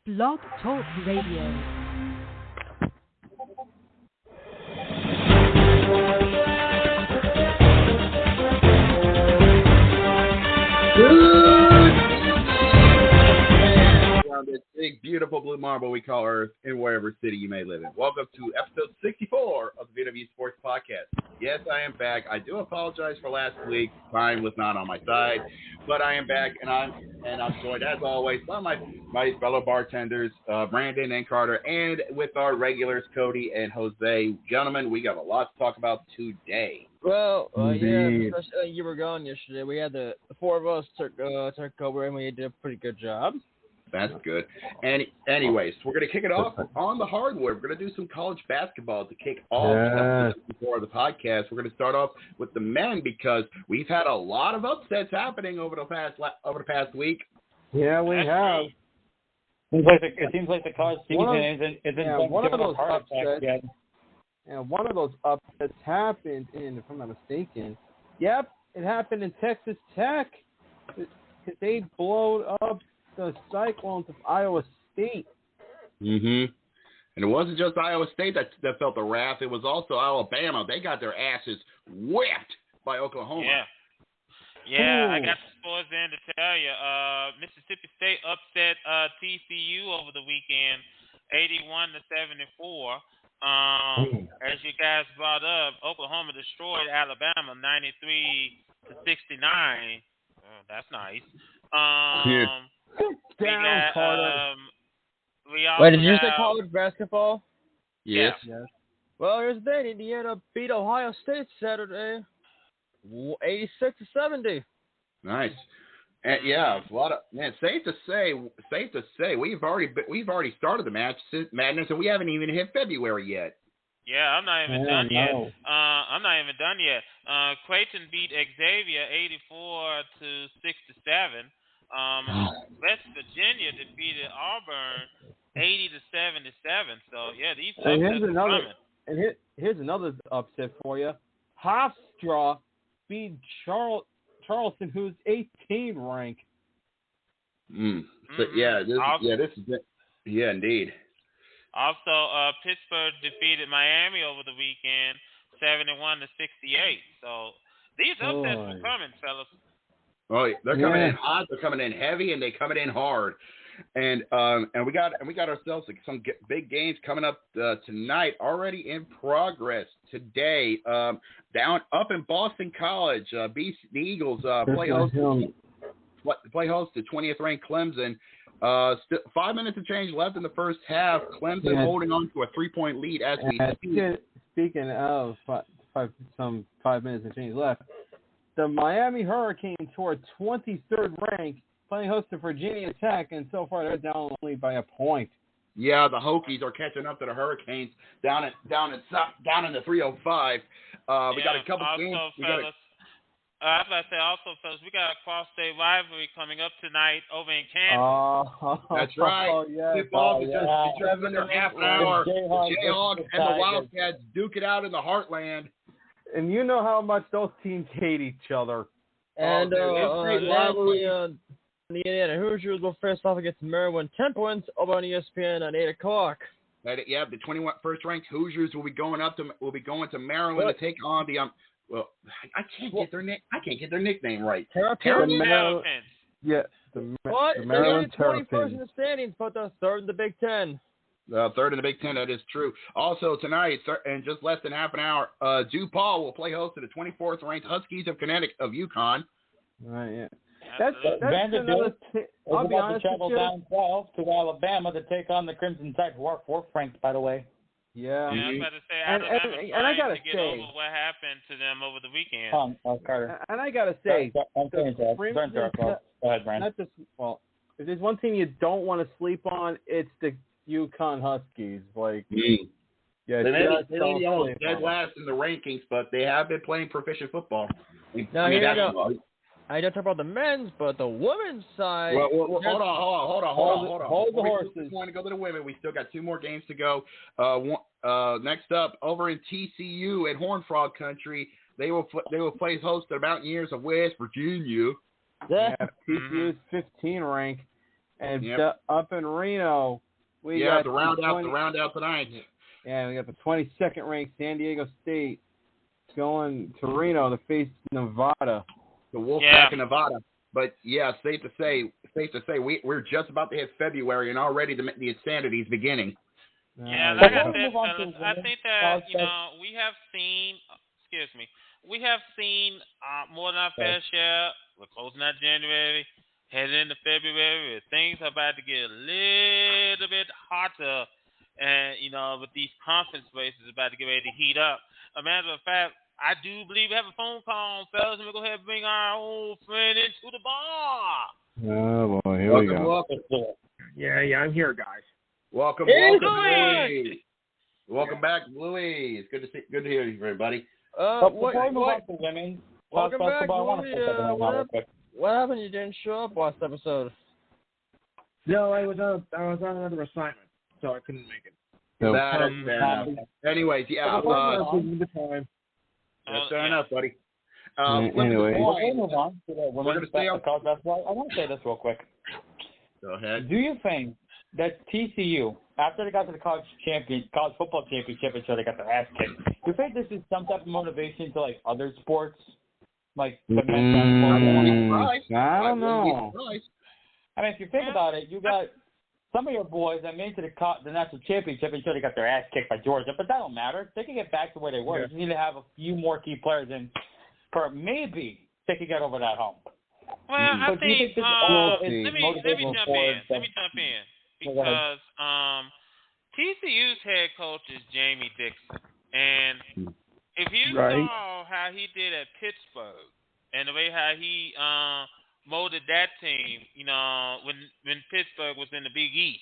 Blog Talk Radio. This big, beautiful blue marble we call Earth in wherever city you may live in. Welcome to episode 64 of the VWU Sports Podcast. Yes, I am back. I do apologize for last week. Time was not on my side, but I am back, and I'm joined as always by my fellow bartenders, Brandon and Carter, and with our regulars, Cody and Jose. Gentlemen, we got a lot to talk about today. Well, yeah, especially you were gone yesterday. We had the four of us took over, and we did a pretty good job. That's good. And anyways, we're going to kick it off on the hardwood. We're going to do some college basketball to kick off before the podcast. We're going to start off with the men because we've had a lot of upsets happening over the past week. Yeah, we have. It seems like the college season isn't one of those upsets. And one of those upsets happened if I'm not mistaken. Yep, it happened in Texas Tech. They blowed up the Cyclones of Iowa State. Mm-hmm. And it wasn't just Iowa State that felt the wrath. It was also Alabama. They got their asses whipped by Oklahoma. Yeah, I got the scores in to tell you. Mississippi State upset TCU over the weekend, 81-74. As you guys brought up, Oklahoma destroyed Alabama, 93-69. Oh, that's nice. Wait, did you say college basketball? Yes. Well, here's the thing. Indiana beat Ohio State Saturday, 86-70. Nice. And yeah, a lot of safe to say, we've already started the madness, and we haven't even hit February yet. Yeah, I'm not even done yet. Creighton beat Xavier 84-67. West Virginia defeated Auburn 80-77. So yeah, these upsets are coming. And here's another upset for you. Hofstra beat Charleston, who's 18 ranked. So this is it. Yeah, indeed. Also, Pittsburgh defeated Miami over the weekend, 71-68. So these upsets are coming, fellas. Oh, they're coming in hot. They're coming in heavy, and they're coming in hard. And we got ourselves some big games coming up tonight. Already in progress today. Down up in Boston College, the Eagles play host to 20th ranked Clemson. 5 minutes of change left in the first half. Clemson holding on to a 3-point lead as we speak. Speaking of 5 minutes of change left, the Miami Hurricanes, who are 23rd ranked, playing host to Virginia Tech, and so far they're down only by a point. Yeah, the Hokies are catching up to the Hurricanes down in the 305. We got a couple games. Fellas, I was about to say also, fellas, we got a cross-state rivalry coming up tonight over in Kansas. That's right. Football is just under half an hour. The Jayhawks and the Wildcats duke it out in the heartland. And you know how much those teams hate each other. And the Indiana Hoosiers will face off against Maryland Templins over on ESPN at 8 o'clock. The 21st ranked Hoosiers will be going to Maryland to take on the I can't get their nickname right. Terrapins. Yeah. The Maryland they're 21st in Terrapins. the standings, but they're third in the Big Ten. Third in the Big Ten, that is true. Also tonight, in just less than half an hour, DePaul will play host to the 24th ranked Huskies of UConn. Right. Yeah. That's Vanderbilt is about to travel down south to Alabama to take on the Crimson Tide, who are 4th ranked, by the way. Yeah. I was about to say, and I gotta say, over what happened to them over the weekend. Carter. And I gotta say, go ahead, Brian. If there's one team you don't want to sleep on, it's the UConn Huskies. They may be almost dead last in the rankings, but they have been playing proficient football. I don't talk about the men's, but the women's side. Well, hold on. Hold the horses. We want to go to the women. We still got 2 more games to go. Next up, over in TCU at Horned Frog Country, they will play host to the Mountaineers of West Virginia. Yeah, TCU is 15 ranked. And up in Reno, we got the round out tonight. Yeah, we got the 22nd ranked San Diego State going to Reno to face Nevada. The Wolfpack in Nevada. But yeah, safe to say, we're just about to hit February, and already the insanity is beginning. Yeah, like I said, fellas, I think that we have seen. We have seen more than our fair share. We're closing out January, heading into February. Things are about to get a little bit hotter, and with these conference races about to get ready to heat up. A matter of fact, I do believe we have a phone call, fellas, and we'll go ahead and bring our old friend into the bar. Oh, boy, here we go. Welcome. Yeah, I'm here, guys. Welcome, Louis. Welcome back, Louis. It's good to hear you, everybody. Welcome back, Louis. What happened? You didn't show up last episode. No, I was on another assignment, so I couldn't make it. Anyways, yeah. That's fair enough, buddy. Anyway, we're move on to the women's basketball. That's why I want to say this real quick. Go ahead. Do you think that TCU, after they got to the college football championship and so they got their ass kicked, do you think this is some type of motivation to like other sports, like the men's basketball? I don't know. I mean, if you think about it, you got some of your boys that made it to the national championship and so they got their ass kicked by Georgia, but that don't matter. They can get back to where they were. You just need to have a few more key players in, for maybe they can get over that hump. Well, I think let me jump in because TCU's head coach is Jamie Dixon, and if you saw how he did at Pittsburgh and the way how he molded that team, when Pittsburgh was in the Big East,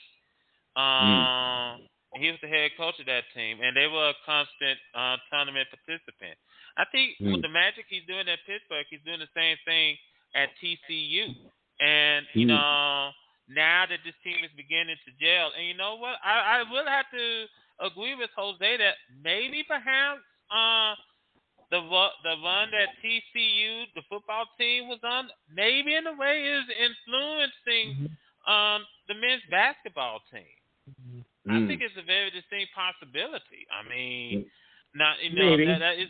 he was the head coach of that team, and they were a constant tournament participant. I think with the magic he's doing at Pittsburgh, he's doing the same thing at TCU. And, now that this team is beginning to gel, and you know what? I will have to agree with Jose that maybe perhaps the run that TCU, the football team, was on, maybe in a way is influencing the men's basketball team. I think it's a very distinct possibility. I mean, that is,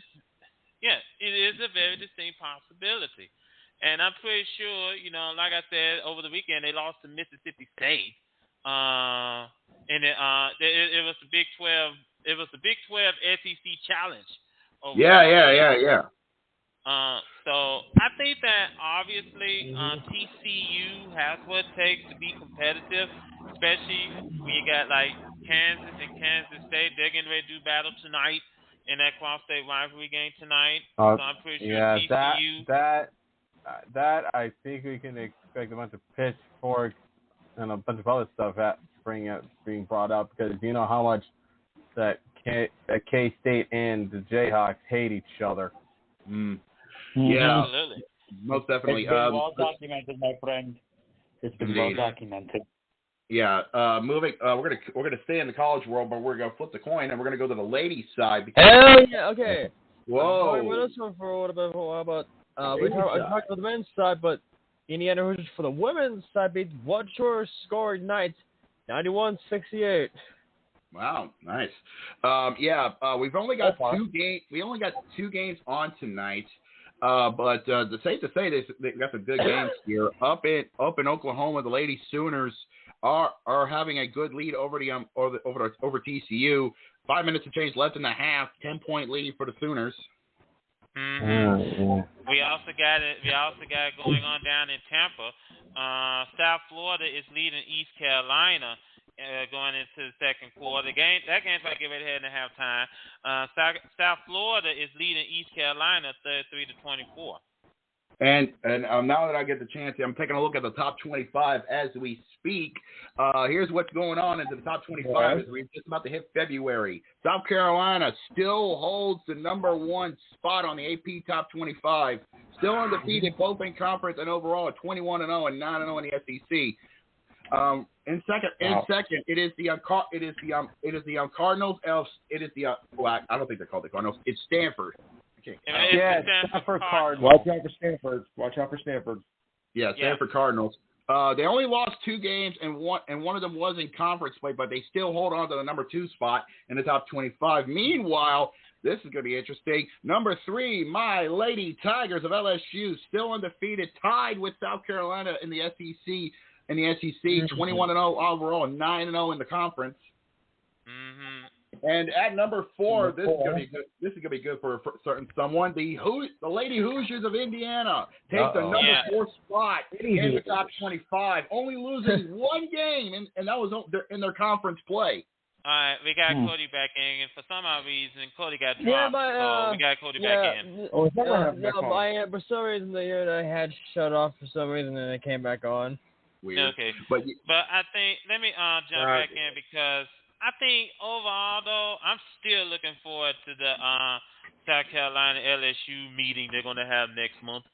it is a very distinct possibility. And I'm pretty sure, like I said, over the weekend they lost to Mississippi State, and it was the Big 12. It was the Big 12 SEC challenge. Yeah. So I think that obviously TCU has what it takes to be competitive, especially when you got like Kansas and Kansas State. They're getting ready to do battle tonight in that cross-state rivalry game tonight. So I'm pretty sure TCU. That I think we can expect a bunch of pitchforks and a bunch of other stuff being brought up, because you know how much that K-State and the Jayhawks hate each other. Yeah, absolutely. Most definitely. It's been well documented, my friend. It's been well documented. Yeah. Moving. We're gonna stay in the college world, but we're gonna flip the coin and we're gonna go to the ladies' side. Hell yeah! Okay. Whoa. With us for a little bit. How about we talked about the men's side, but Indiana Hoosiers for the women's side beat Blood Shore Scoring Knights 91-68. Wow, nice. We've only got two games. We only got 2 games on tonight, but it's safe to say they got some good games here. Up in Oklahoma, the Lady Sooners are having a good lead over TCU. 5 minutes to change left in the half. 10-point lead for the Sooners. We also got it going on down in Tampa. South Florida is leading East Carolina going into the second quarter. That game's about to get ready to head into halftime. South Florida is leading East Carolina 33-24. And now that I get the chance, I'm taking a look at the top 25 as we speak. Here's what's going on into the top 25 as we're just about to hit February. South Carolina still holds the number 1 spot on the AP top 25. Still undefeated both in conference and overall at 21-0 and 9-0 in the SEC. In second, it is the Cardinals. I don't think they're called the Cardinals. It's Stanford. Okay. Stanford Cardinals. Watch out for Stanford. Yeah, Stanford Cardinals. They only lost 2 games, and one of them was in conference play, but they still hold on to the number 2 spot in the top 25. Meanwhile, this is going to be interesting. Number 3, my Lady Tigers of LSU, still undefeated, tied with South Carolina in the SEC. 21-0 overall, and 9-0 in the conference. Mm-hmm. And at number 4, this is going to be good. This is going to be good for certain someone. The Lady Hoosiers of Indiana take the number 4 spot in the top 25, only losing 1 game, and that was in their conference play. All right, we got Cody back in, and for some odd reason, Cody got dropped, so we got Cody back in. For some reason, the year that I had shut off for some reason, and it came back on. Weird. Okay, but I think let me jump back in because I think overall though I'm still looking forward to the South Carolina LSU meeting they're going to have next month.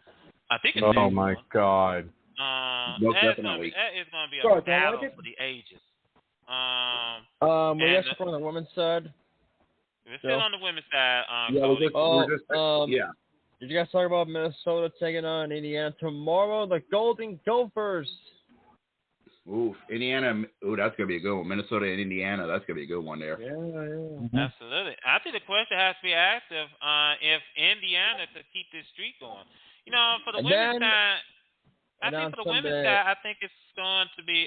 I think it's oh my God. Definitely. That is going to be a battle for the ages. We're just from the women's side. We're still on the women's side. Did you guys talk about Minnesota taking on Indiana tomorrow? The Golden Gophers. Ooh, Indiana. Ooh, that's going to be a good one. Minnesota and Indiana. That's going to be a good one there. Yeah. Mm-hmm. Absolutely. I think the question has to be asked if Indiana could keep this streak going. You know, for the women's side, I think it's going to be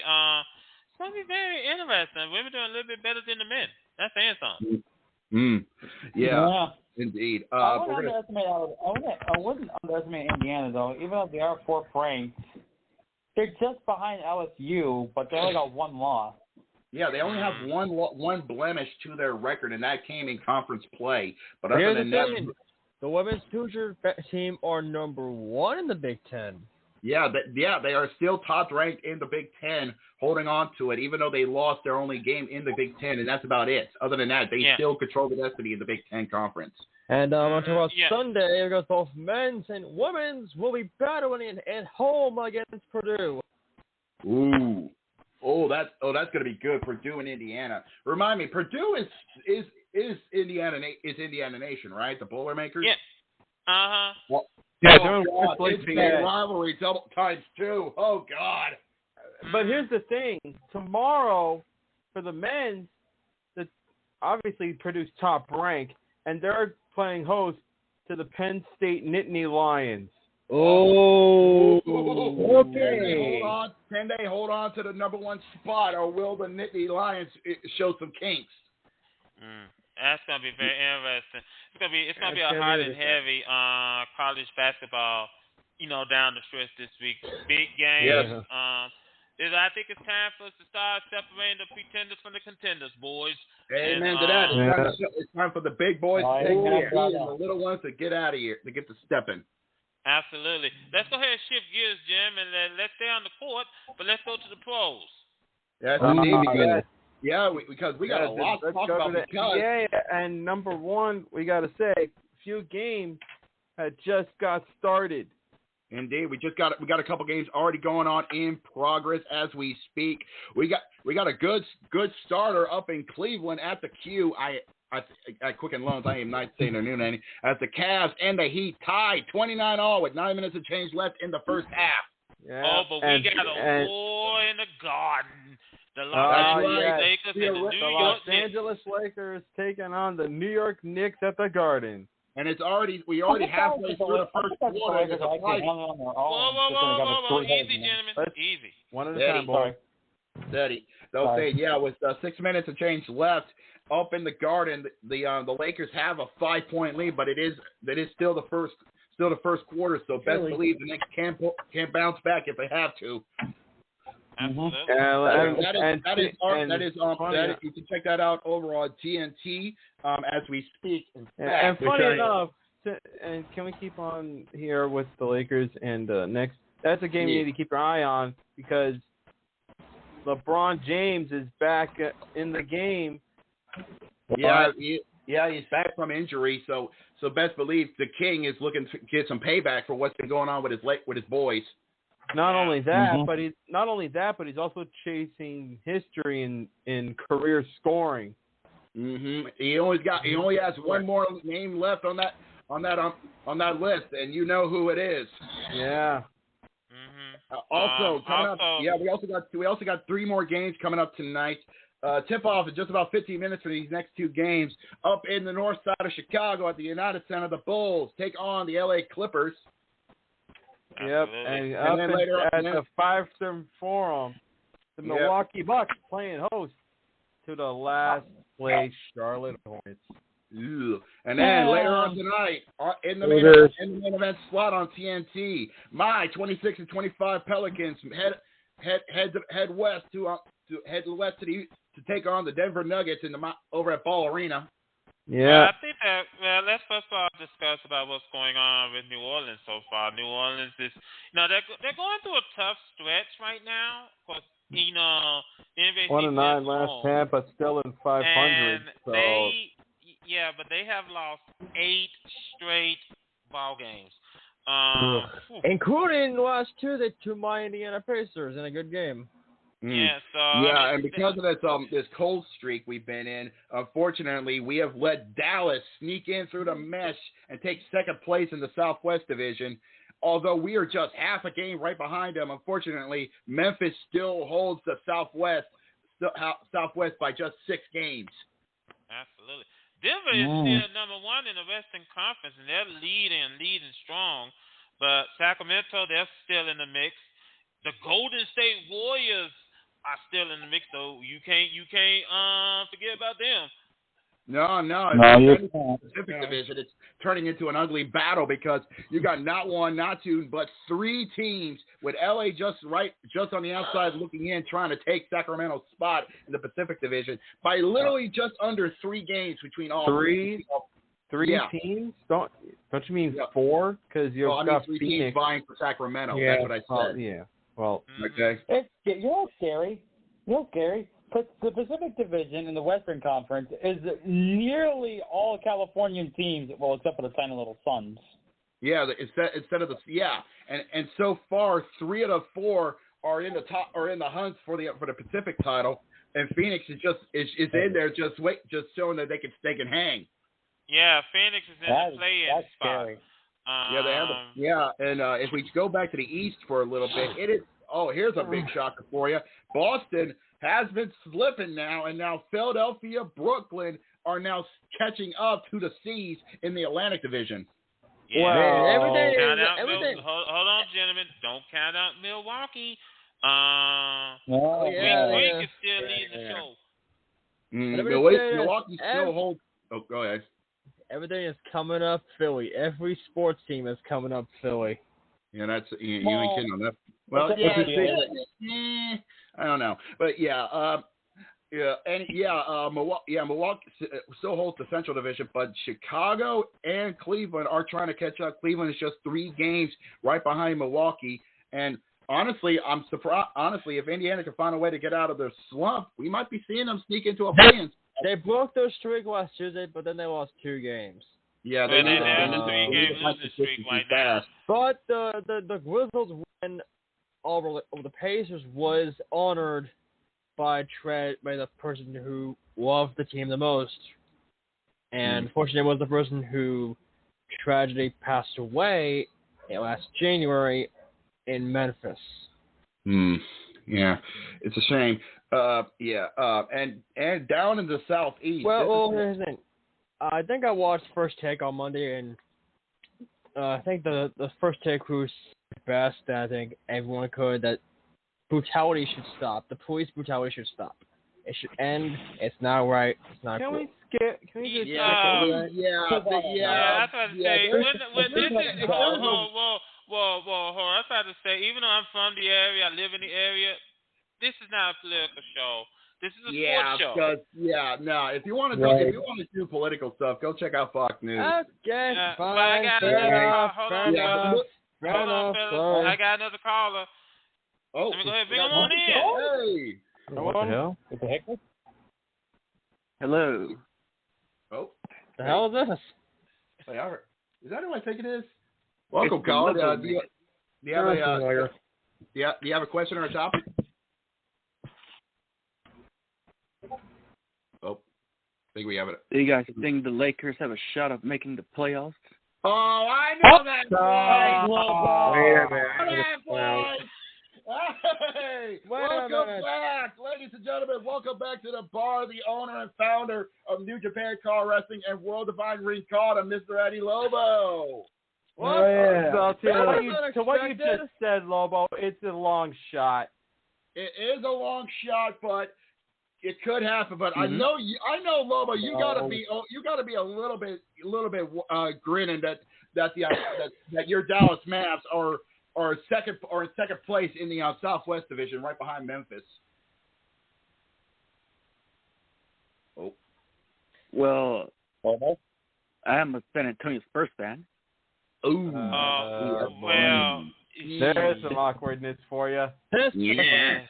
very interesting. Women doing a little bit better than the men. That's saying something. Yeah. Indeed. I wouldn't underestimate Indiana though. Even though they are 4th ranked, they're just behind LSU, but they only got 1 loss. Yeah, they only have one blemish to their record, and that came in conference play. But other than that, the women's Hoosier team are number 1 in the Big Ten. Yeah, they are still top ranked in the Big Ten, holding on to it, even though they lost their only game in the Big Ten, and that's about it. Other than that, they still control the destiny in the Big Ten Conference. And on to Sunday, because both men's and women's will be battling at home against Purdue. Ooh. Oh, that's going to be good. Purdue and Indiana. Remind me, Purdue is Indiana Nation, right? The Boilermakers. Yeah. Well, yeah, it's a rivalry double times 2. Oh God. But here's the thing: tomorrow, for the men, obviously Purdue's top rank, and they're playing host to the Penn State Nittany Lions. Oh, okay. Can they hold on to the number 1 spot, or will the Nittany Lions show some kinks? That's gonna be very interesting. It's gonna be a hot and heavy college basketball, down the stretch this week. Big games. Yes. I think it's time for us to start separating the pretenders from the contenders, boys. Amen to that. It's time for the big boys to take it and the little ones to get out of here, to get to stepping. Absolutely. Let's go ahead and shift gears, Jim, and let's stay on the court, but let's go to the pros. Yes, because we got a lot to talk about. And number 1, we got to say, a few games had just got started. Indeed, we got a couple games already going on in progress as we speak. We got a good starter up in Cleveland at the Q. At Quicken Loans, I am not saying their new name. As the Cavs and the Heat tied 29-all with 9 minutes of change left in the first half. Yeah, but we got a war in the Garden. The Los Angeles Lakers taking on the New York Knicks at the Garden. And we already halfway through the first quarter. Whoa, easy, gentlemen, easy. One at a time, boy. Steady. They'll say, with 6 minutes of change left up in the Garden, the Lakers have a 5-point lead, but it is still the first quarter. So best believe the Knicks can bounce back if they have to. Absolutely. You can check that out over on TNT as we speak. And funny enough, and can we keep on here with the Lakers and Knicks? That's a game you need to keep your eye on because LeBron James is back in the game. Yeah, he's back from injury, so best believe the King is looking to get some payback for what's been going on with his boys. Not only that, but he's also chasing history in career scoring. Mm-hmm. He only has one more name left on that list, and you know who it is. Yeah. Also coming up, we also got 3 more games coming up tonight. Tip off in just about 15 minutes for these next 2 games. Up in the north side of Chicago at the United Center, the Bulls take on the LA Clippers. Yep, and then later at the Fiserv Forum, the Milwaukee Bucks playing host to the last place Charlotte Hornets. Ew. And then later on tonight, in the main event slot on TNT, my 26-25 Pelicans head west to take on the Denver Nuggets over at Ball Arena. Yeah. I think that, let's first of all discuss about what's going on with New Orleans so far. New Orleans is, they're going through a tough stretch right now. Cause, the NBA 1-9 last 10, but still in 500. And so. But they have lost 8 straight ball games. Including last Tuesday to my Indiana Pacers in a good game. Yeah, and because of this cold streak we've been in, unfortunately, we have let Dallas sneak in through the mesh and take second place in the Southwest Division. Although we are just half a game right behind them, unfortunately, Memphis still holds the Southwest by just 6 games. Absolutely. Denver is still number 1 in the Western Conference, and they're leading strong. But Sacramento, they're still in the mix. The Golden State Warriors are still in the mix, though. You can't forget about them. No, it's the Pacific Division. It's turning into an ugly battle because you got not 1, not 2, but 3 teams with LA just on the outside looking in, trying to take Sacramento's spot in the Pacific Division by literally just under 3 games between all 3 teams? Don't you mean 4? Because you've got 3 Phoenix teams vying for Sacramento. Yeah. That's what I said. Well, okay. You know what's scary? Because the Pacific Division in the Western Conference is nearly all Californian teams, well, except for the tiny little Suns. Yeah, instead of and so far 3 out of 4 are in the top or in the hunt for the Pacific title, and Phoenix is in there just showing that they can hang. Yeah, Phoenix is in the play-in spot. Scary. And if we go back to the East for a little bit, it is. Oh, here's a big shocker for you. Boston has been slipping now, and now Philadelphia, Brooklyn are now catching up to the C's in the Atlantic Division. Yeah. Everything. Hold on, gentlemen. Don't count out Milwaukee. Wink is still leading the show. Milwaukee still holds. Oh, go ahead. Everything is coming up Philly. Every sports team is coming up Philly. Yeah, that's you ain't kidding on that. Well, I don't know, but Milwaukee still holds the Central Division, but Chicago and Cleveland are trying to catch up. Cleveland is just 3 games right behind Milwaukee, and honestly, I'm surprised. Honestly, if Indiana can find a way to get out of their slump, we might be seeing them sneak into a play-in. They broke their streak last Tuesday, but then they lost 2 games. Yeah, they need a 3-game losing streak right now. But the Grizzlies win over the Pacers was honored by the person who loved the team the most. And fortunately, it was the person who tragically passed away last January in Memphis. Yeah, it's a shame. And down in the Southeast. Well, here's the thing. I think I watched First Take on Monday, and I think the First Take was best. I think everyone could that brutality should stop. The police brutality should stop. It should end. It's not right. It's not cool. Can we just I was about to say, I was about to say, even though I'm from the area, I live in the area, this is not a political show. This is a sports show. If you want to do political stuff, go check out Fox News. Okay, fine. Hold on, fellas. I got another caller. Oh, let me go ahead and bring him on in. Hey. What the hell? What the heck? Hello. Oh. The hell is this? Wait, is that who I think it is? Welcome, caller. Do you have a question or a topic? Oh, I think we have it. Do you guys think the Lakers have a shot of making the playoffs? Oh, I know that boy. Wait a minute. Hey, welcome back, ladies and gentlemen. Welcome back to the bar, the owner and founder of New Japan Car Wrestling and World Divine Rincon, Mr. Eddie Lobo. What? Oh, yeah. To what you just said, Lobo, it's a long shot. It is a long shot, but it could happen. But I know, Lobo. You gotta be a little bit grinning that your Dallas Mavs are in second place in the Southwest Division, right behind Memphis. Oh, well, I am a San Antonio Spurs fan. Ooh, well, there's some awkwardness for you. Yeah,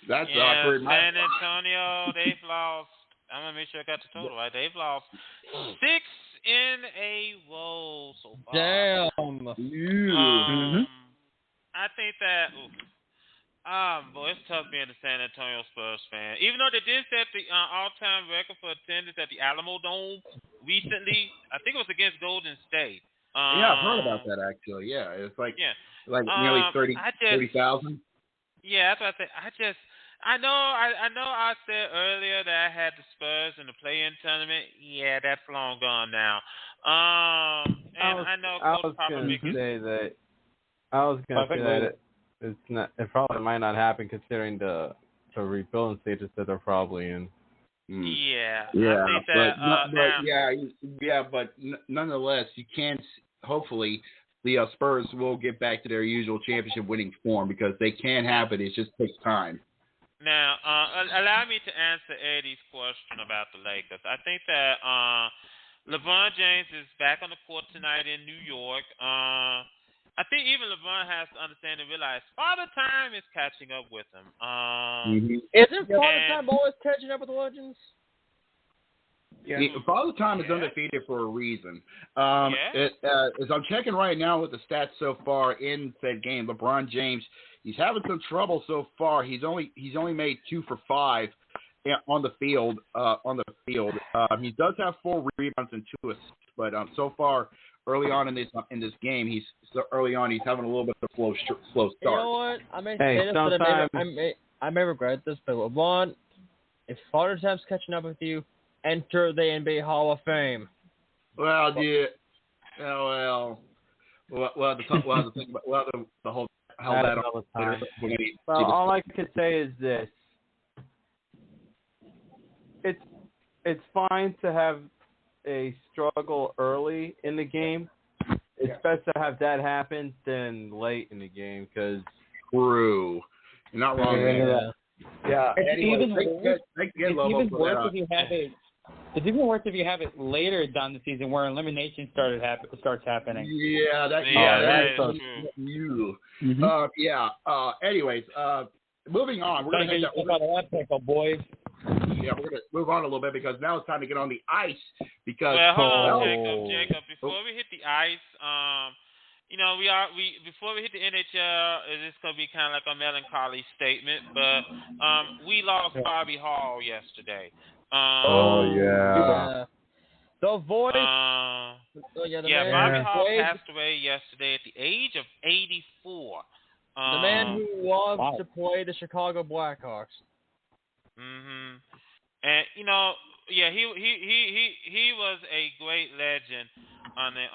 that's awkward. San Antonio, they've lost. I'm gonna make sure I got the total right. They've lost 6 in a row so far. Damn. I think that. Boy, it's tough being a San Antonio Spurs fan. Even though they did set the all-time record for attendance at the Alamo Dome recently, I think it was against Golden State. Yeah, I've heard about that actually. Yeah, it's like nearly 30,000. Yeah, that's what I said. I know I said earlier that I had the Spurs in the play-in tournament. Yeah, that's long gone now. I know Coach Popovich say that. I was going to say that it's not. It probably might not happen considering the rebuilding stages that they're probably in. Yeah, I think that, but nonetheless, you can't. Hopefully, the Spurs will get back to their usual championship-winning form because they can happen. It just takes time. Now, allow me to answer Eddie's question about the Lakers. I think that LeBron James is back on the court tonight in New York. I think even LeBron has to understand and realize Father Time is catching up with him. Isn't Father Time always catching up with the Legends? Yeah. Father Time is undefeated for a reason. As I'm checking right now with the stats so far in that game, LeBron James, he's having some trouble so far. He's only made 2 for 5 on the field. He does have 4 rebounds and 2 assists, but so far early on in this game, he's having a little bit of a slow start. You know what? I may say this, but I may regret this, but LeBron, if Father Time's catching up with you, enter the NBA Hall of Fame. Well, yeah. We'll have to think about the whole how that all later. Well, all I can say is this: it's fine to have a struggle early in the game. It's best to have that happen than late in the game because. True. You're not wrong. Yeah. Anyway, It's even worse if you have it later down the season where elimination starts happening. Yeah, that's true. Anyways, moving on. We're gonna head boys. Yeah, we're gonna move on a little bit because now it's time to get on the ice. Because hold on, Jacob. Before we hit the ice, before we hit the NHL, it's gonna be kind of like a melancholy statement, but we lost Bobby Hall yesterday. The voice. Bobby Hall passed away yesterday at the age of 84. The man who loves to play the Chicago Blackhawks. And he was a great legend on the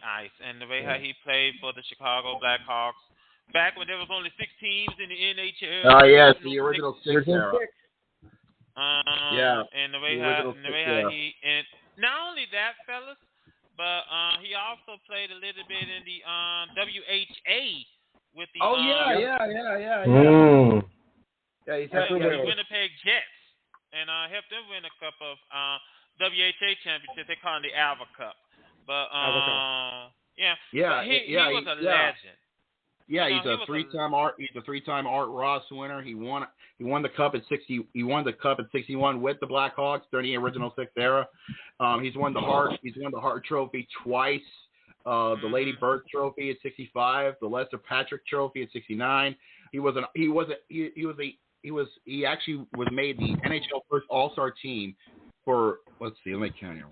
ice, and the way how he played for the Chicago Blackhawks back when there was only 6 teams in the NHL. Oh yes, the original 6 era. And the way how he, and not only that, fellas, but he also played a little bit in the WHA with the he's the Winnipeg Jets, and helped them win a couple of WHA championships. They call it the Alva Cup, but he was a legend. Yeah, he's a three-time Art Ross winner. He won the cup at 60. He won the cup at 61 with the Blackhawks during the original 6 era. He's won the Hart Trophy twice. The Lady Bird Trophy at 65. The Lester Patrick Trophy at 69. He actually was made the NHL first All-Star team for, let me count here.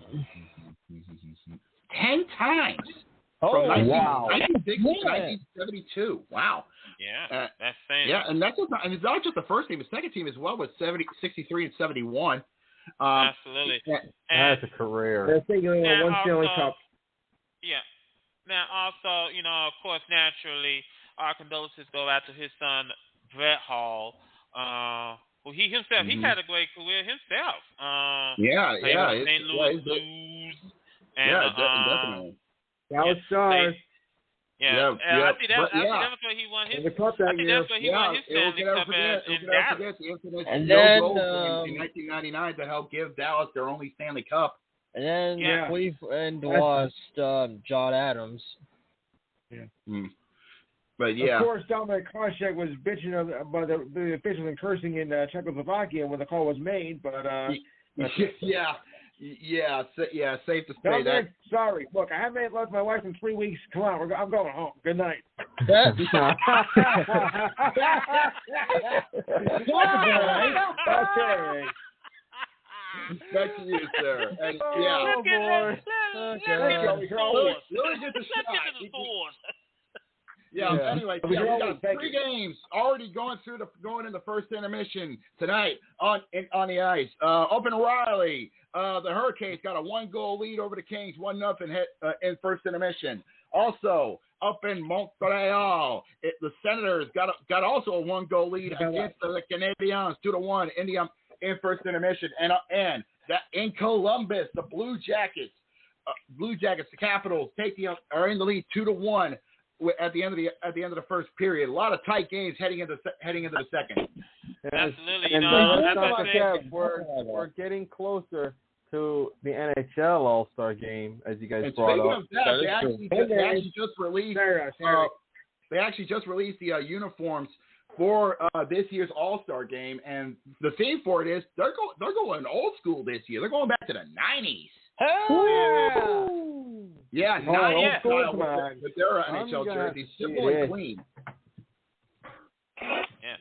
10 times. From 1960 to 1972. Wow. Yeah, that's same. Yeah, and that's just not, and it's not just the first team. The second team as well with 63 and 71. Absolutely. That's a career. They're thinking of one Stanley Cup. Yeah. Now, also, of course, naturally, our condolences go out to his son, Brett Hall. Well, he himself, he's had a great career himself. St. Louis Blues. And, definitely. Dallas Stars. I think that's where he won his. The cup that year. That's where he won his Stanley Cup in Dallas. The infamous And Joe then, Gold in 1999 to help give Dallas their only Stanley Cup. And then Cleveland lost John Adams. Yeah. But yeah. Of course, Dominic Koscheck was bitching about the officials and cursing in Czechoslovakia when the call was made, but safe to say Dominic, that. sorry. Look, I haven't left my wife in 3 weeks. Come on, I'm going home. Good night. That's Okay. Back to you, sir. And, Let's get to the scores. Anyway, we got 3 games already going in the first intermission tonight on the ice. Up in Raleigh, the Hurricanes got a 1-goal lead over the Kings, 1-0 in first intermission. Also, up in Montreal, the Senators got also a 1-goal lead against the Canadiens, 2-1 in first intermission. And that in Columbus, the Blue Jackets, the Capitals are in the lead 2-1. At the end of the first period, a lot of tight games heading into the second. Absolutely, we're getting closer to the NHL All-Star Game, as you guys brought up. Of that, they actually just released. They actually just released the uniforms for this year's All-Star Game, and the theme for it is they're going old school this year. They're going back to the 90s. Yeah, not style with their NHL jerseys, simple and clean. Yeah.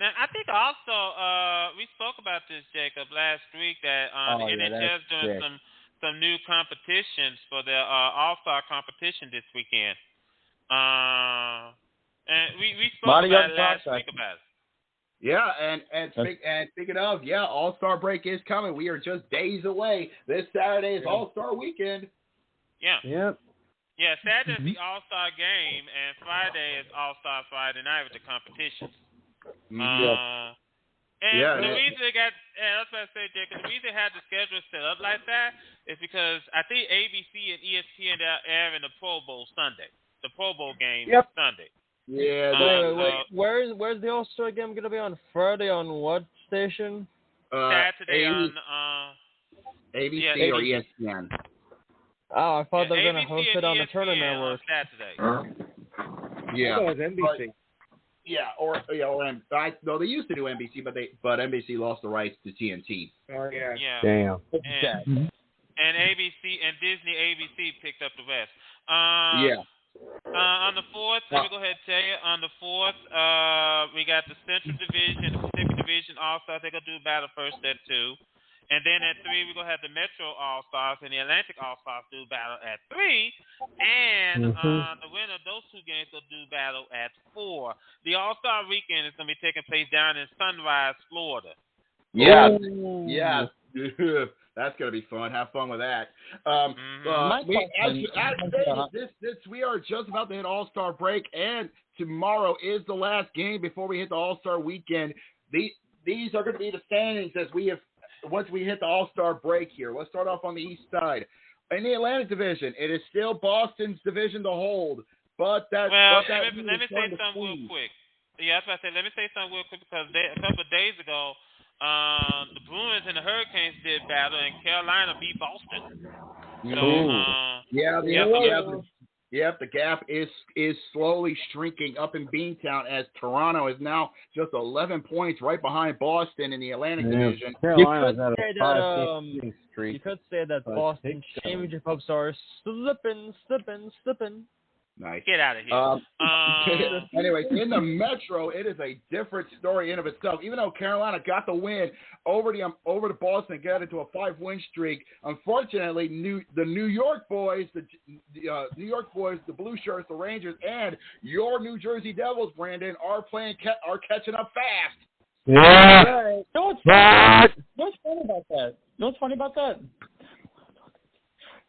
Now, I think also we spoke about this, Jacob, last week that the NHL is doing some new competitions for their All-Star competition this weekend. And we spoke about it last week about it. Yeah, and speaking of, All-Star break is coming. We are just days away. This Saturday is All-Star weekend. Yeah. Yep. Yeah, Saturday is the All-Star game, and Friday is All-Star Friday night with the competition. The reason they got, that's what I say, Jacob, the reason they had the schedule set up like that is because I think ABC and ESPN are airing the Pro Bowl Sunday. The Pro Bowl game is Sunday. Yeah. Wait. Where's the All-Star game going to be on Friday? On what station? Saturday on ABC or ESPN. Oh, I thought they were going to host it on the Turner Network. On Saturday. Yeah. It was NBC. No, they used to do NBC, but NBC lost the rights to TNT. Oh yeah. Damn. And ABC and Disney ABC picked up the rest. On the 4th, let me go ahead and tell you. On the 4th, we got the Central Division, the Pacific Division All-Stars. They're going to do battle first at 2. And then at 3, we're going to have the Metro All-Stars and the Atlantic All-Stars do battle at 3. And the winner of those 2 games will do battle at 4. The All-Star weekend is going to be taking place down in Sunrise, Florida. Yeah. That's going to be fun. Have fun with that. We are just about to hit All-Star break, and tomorrow is the last game before we hit the All-Star weekend. These are going to be the standings once we hit the All-Star break here. Let's start off on the east side. In the Atlantic Division, it is still Boston's division to hold. Let me say something real quick. Yeah, that's what I said. Let me say something real quick because a couple of days ago, the Bruins and the Hurricanes did battle, and Carolina beat Boston. The gap is slowly shrinking up in Beantown as Toronto is now just 11 points right behind Boston in the Atlantic Division. Carolina's at a 5-game streak. You could say that Boston championship hopes are slipping. Nice. Get out of here. Anyways, in the Metro, it is a different story in of itself. Even though Carolina got the win over the Boston, got into a 5-win streak. Unfortunately, the New York boys, the Blue Shirts, the Rangers, and your New Jersey Devils, Brandon, are catching up fast. Yeah. What's funny about that?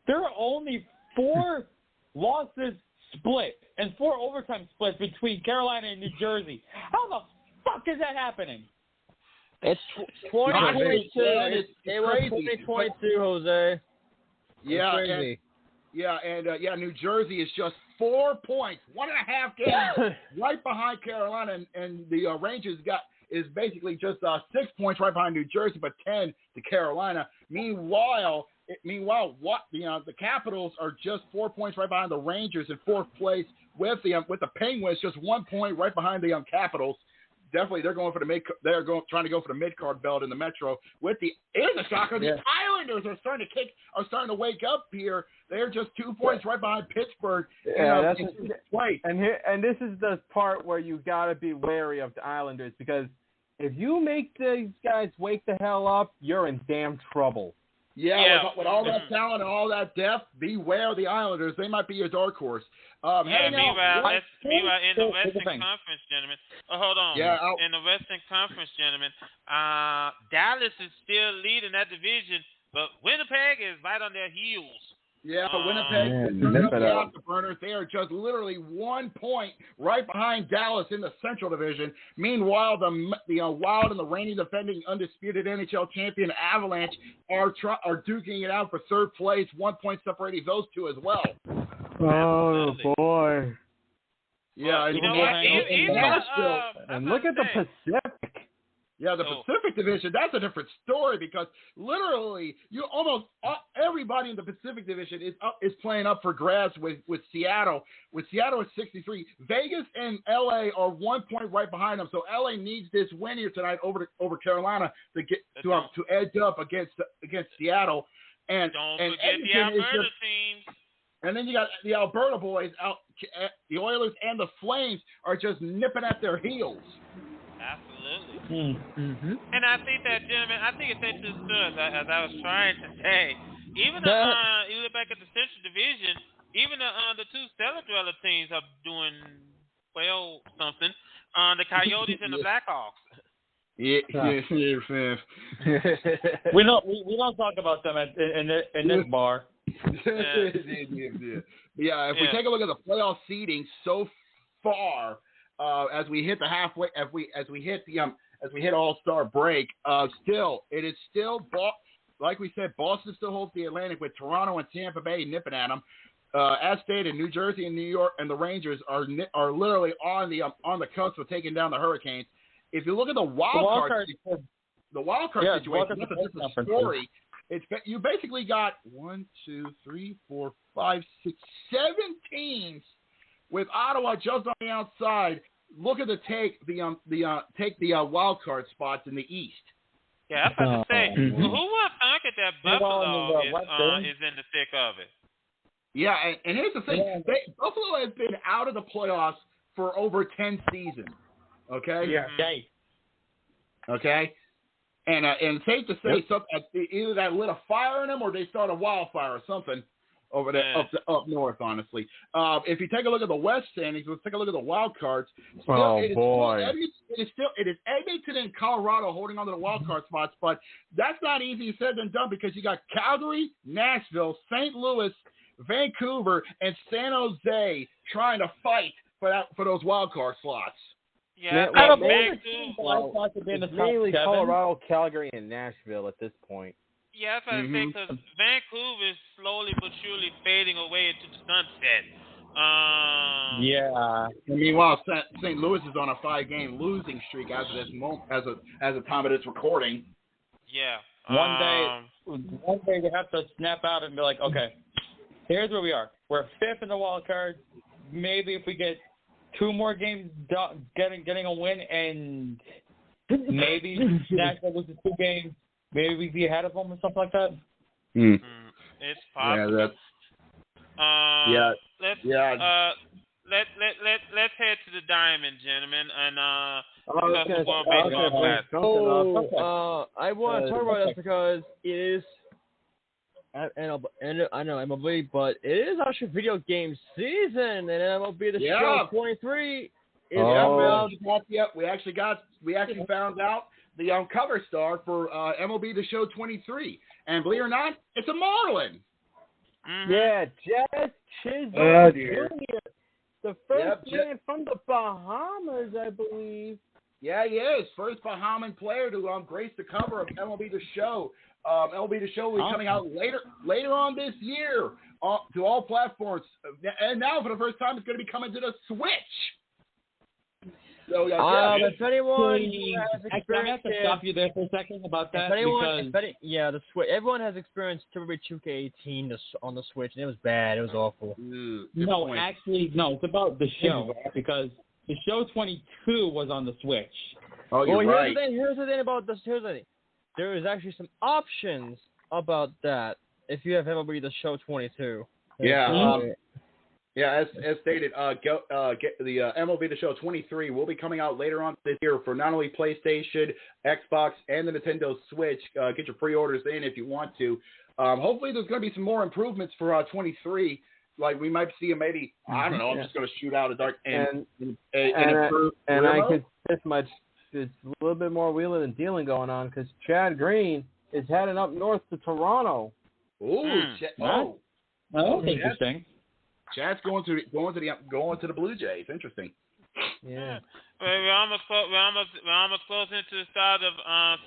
There are only 4 losses split and 4 overtime splits between Carolina and New Jersey. How the fuck is that happening? It's 2022. It was 2022, Jose. Yeah, New Jersey is just 4 points, 1.5 games right behind Carolina, and the Rangers is basically just 6 points right behind New Jersey, but 10 to Carolina. Meanwhile, the Capitals are just 4 points right behind the Rangers in 4th place with the Penguins just 1 point right behind the Capitals. Definitely, they're trying to go for the mid-card belt in the Metro. Here's a shocker: the Islanders are starting to wake up here. They're just 2 points right behind Pittsburgh. And this is the part where you got to be wary of the Islanders, because if you make these guys wake the hell up, you're in damn trouble. Yeah. With all that talent and all that depth, beware the Islanders. They might be your dark horse. Meanwhile, in the Western Conference, gentlemen. Hold on. In the Western Conference, gentlemen, Dallas is still leading that division, but Winnipeg is right on their heels. Yeah, but Winnipeg turned up the afterburners. They are just literally 1 point right behind Dallas in the Central Division. Meanwhile, the Wild and the reigning defending undisputed NHL champion Avalanche are duking it out for 3rd place, 1 point separating those two as well. Oh, boy. Yeah, and look at the Pacific. Yeah, the Pacific Division, that's a different story, because literally almost everybody in the Pacific Division is playing up for grabs with Seattle. With Seattle at 63. Vegas and LA are 1 point right behind them. So LA needs this win here tonight over Carolina to get to edge up against Seattle. And don't and forget the Alberta teams. And then you got the Alberta boys out. The Oilers and the Flames are just nipping at their heels. Absolutely. Mm-hmm. And I think that, gentlemen, it's interesting, as I was trying to say, even you look back at the Central Division, even the 2 Stellar Dweller teams are doing something. The Coyotes and the Blackhawks. Yeah. We don't talk about them in this bar. Yeah. If we take a look at the playoff seeding so far, as we hit the halfway, as we hit All-Star break, it is still like we said, Boston still holds the Atlantic with Toronto and Tampa Bay nipping at them. As stated, New Jersey and New York and the Rangers are literally on the cusp of taking down the Hurricanes. If you look at the wild card situation, that's a different story. You basically got 1, 2, 3, 4, 5, 6, 7 teams with Ottawa just on the outside. Looking to take the wild card spots in the East. Yeah, I was about to say, who would have thought that Buffalo is in the thick of it? Yeah, and here's the thing: Buffalo has been out of the playoffs for over 10 seasons. Okay. Yeah. Okay. And safe to say, either that lit a fire in them or they started a wildfire or something over there up north. Honestly, if you take a look at the West standings, let's take a look at the wild cards. It is Edmonton and Colorado holding on to the wild card spots, but that's not easy said than done, because you got Calgary, Nashville, St. Louis, Vancouver, and San Jose trying to fight for those wild card slots. Yeah, it's mainly Colorado, Calgary, and Nashville at this point. Yeah, that's what I think, because Vancouver is slowly but surely fading away into the sunset. Meanwhile, St. Louis is on a 5-game losing streak as of this moment, as the time of this recording. Yeah. One day we have to snap out and be like, okay, here's where we are. We're 5th in the wild card. Maybe if we get 2 more games getting a win, and maybe Nashville loses 2 games, maybe we'd be ahead of them or something like that. It's possible. let's head to the Diamond, gentlemen, and I want to talk about this because it is, and I know MLB, but it is actually video game season, and MLB The Show 23 is out. We actually found out the cover star for MLB The Show 23, and believe it or not, it's a Marlin. Mm-hmm. Yeah, Jazz Chisholm Jr., the first man from the Bahamas, I believe. Yeah, he is. First Bahamian player to grace the cover of MLB The Show. MLB The Show will be coming out later on this year to all platforms. And now, for the first time, it's going to be coming to the Switch. So, if anyone has I have to stop you there for a second about that. The Switch. Everyone has experienced Turbo 2K18 on the Switch, and it was bad. It was awful. No, it's about the show because the show 22 was on the Switch. Oh, you're right. Here's the thing about this. Here's the thing. There is actually some options about that if you have MLB The Show 22. As stated, the MLB The Show 23 will be coming out later on this year for not only PlayStation, Xbox, and the Nintendo Switch. Get your pre-orders in if you want to. Hopefully, there's going to be some more improvements for 23. Like we might see maybe I don't know. I'm just going to shoot out a dark and improve. And I could this much. There's a little bit more wheeling and dealing going on because Chad Green is heading up north to Toronto. That's interesting. Chad's going to the Blue Jays. Interesting. Yeah. We're almost close into the start of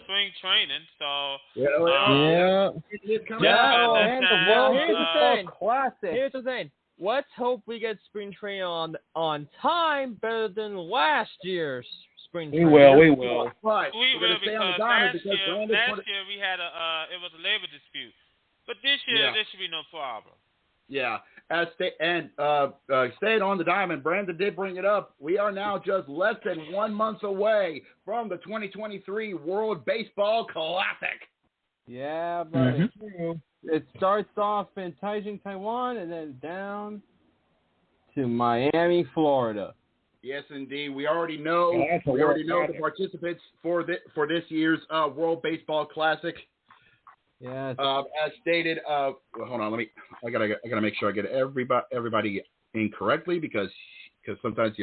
spring training, so Here's the thing. Let's hope we get spring training on time better than last year's spring training. We will. Right. We will because last year we had it was a labor dispute, but this year there should be no problem. Yeah, staying on the Diamond, Brandon did bring it up. We are now just less than 1 month away from the 2023 World Baseball Classic. Yeah, but it starts off in Taipei, Taiwan, and then down to Miami, Florida. Yes, indeed. We already know. The participants for this year's World Baseball Classic. Yes. As stated, hold on. I gotta make sure I get everybody in correctly because sometimes